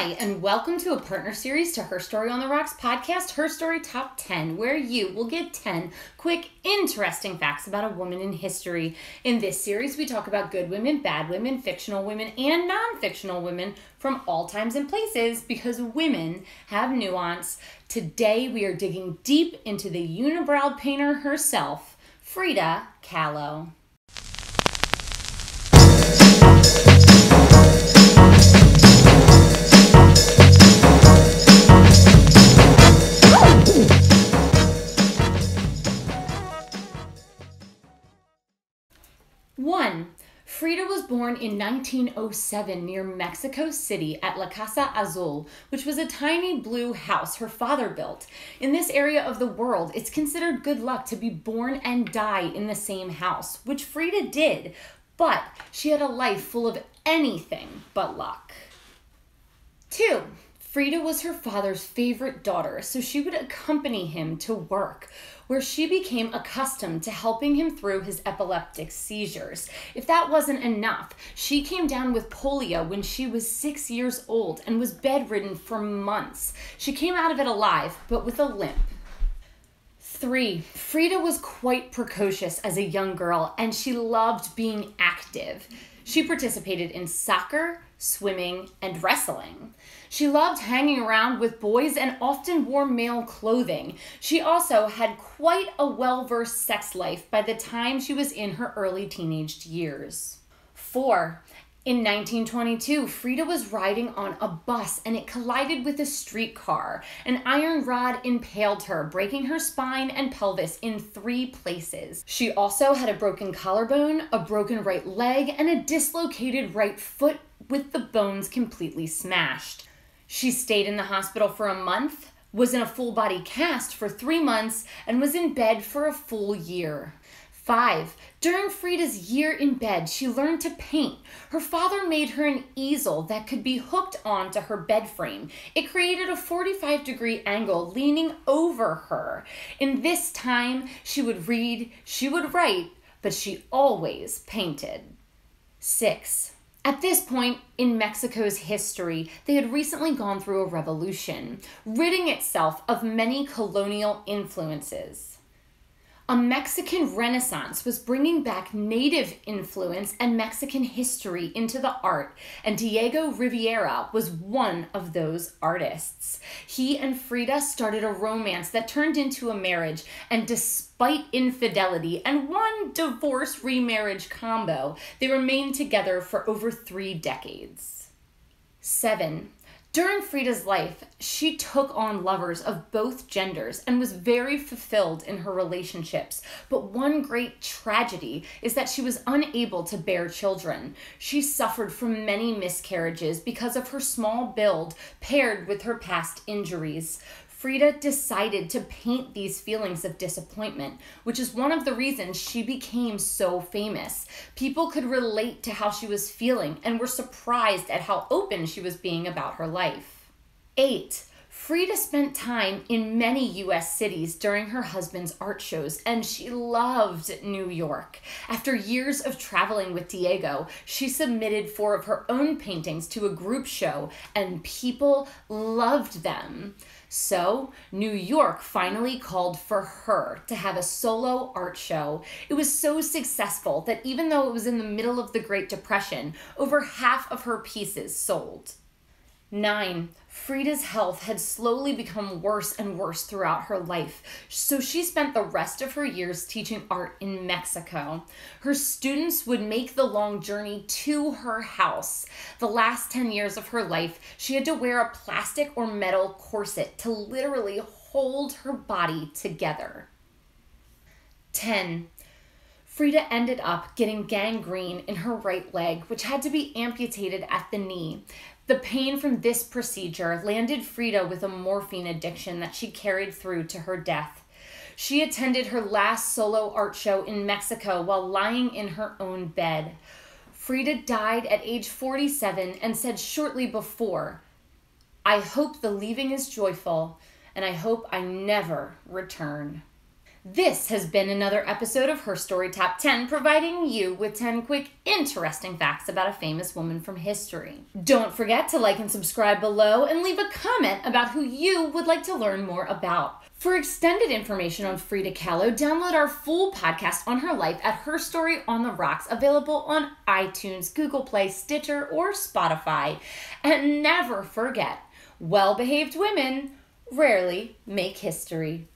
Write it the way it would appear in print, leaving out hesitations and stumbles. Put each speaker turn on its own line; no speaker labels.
Hi, and welcome to a partner series to HERstory on the Rocks podcast, HERstory Top 10, where you will get 10 quick, interesting facts about a woman in history. In this series, we talk about good women, bad women, fictional women, and non-fictional women from all times and places because women have nuance. Today, we are digging deep into the unibrow painter herself, Frida Kahlo. Frida was born in 1907 near Mexico City at La Casa Azul, which was a tiny blue house her father built. In this area of the world, it's considered good luck to be born and die in the same house, which Frida did, but she had a life full of anything but luck. 2. Frida was her father's favorite daughter, so she would accompany him to work, where she became accustomed to helping him through his epileptic seizures. If that wasn't enough, she came down with polio when she was 6 years old and was bedridden for months. She came out of it alive, but with a limp. 3. Frida was quite precocious as a young girl, and she loved being active. She participated in soccer, swimming, and wrestling. She loved hanging around with boys and often wore male clothing. She also had quite a well-versed sex life by the time she was in her early teenage years. 4. In 1922, Frida was riding on a bus and it collided with a streetcar. An iron rod impaled her, breaking her spine and pelvis in 3 places. She also had a broken collarbone, a broken right leg, and a dislocated right foot with the bones completely smashed. She stayed in the hospital for a month, was in a full-body cast for 3 months, and was in bed for a full year. 5. During Frida's year in bed, she learned to paint. Her father made her an easel that could be hooked onto her bed frame. It created a 45-degree angle leaning over her. In this time, she would read, she would write, but she always painted. 6. At this point in Mexico's history, they had recently gone through a revolution, ridding itself of many colonial influences. A Mexican Renaissance was bringing back native influence and Mexican history into the art, and Diego Rivera was one of those artists. He and Frida started a romance that turned into a marriage, and despite infidelity and one divorce-remarriage combo, they remained together for over 3 decades. 7. During Frida's life, she took on lovers of both genders and was very fulfilled in her relationships. But one great tragedy is that she was unable to bear children. She suffered from many miscarriages because of her small build paired with her past injuries. Frida decided to paint these feelings of disappointment, which is one of the reasons she became so famous. People could relate to how she was feeling and were surprised at how open she was being about her life. 8. Frida spent time in many U.S. cities during her husband's art shows, and she loved New York. After years of traveling with Diego, she submitted 4 of her own paintings to a group show, and people loved them. So, New York finally called for her to have a solo art show. It was so successful that even though it was in the middle of the Great Depression, over half of her pieces sold. 9. Frida's health had slowly become worse and worse throughout her life, so she spent the rest of her years teaching art in Mexico. Her students would make the long journey to her house. The last 10 years of her life, she had to wear a plastic or metal corset to literally hold her body together. 10. Frida ended up getting gangrene in her right leg, which had to be amputated at the knee. The pain from this procedure landed Frida with a morphine addiction that she carried through to her death. She attended her last solo art show in Mexico while lying in her own bed. Frida died at age 47 and said shortly before, "I hope the leaving is joyful, and I hope I never return." This has been another episode of HERstory Top 10, providing you with 10 quick, interesting facts about a famous woman from history. Don't forget to like and subscribe below and leave a comment about who you would like to learn more about. For extended information on Frida Kahlo, download our full podcast on her life at HERstory on the Rocks, available on iTunes, Google Play, Stitcher, or Spotify. And never forget, well-behaved women rarely make history.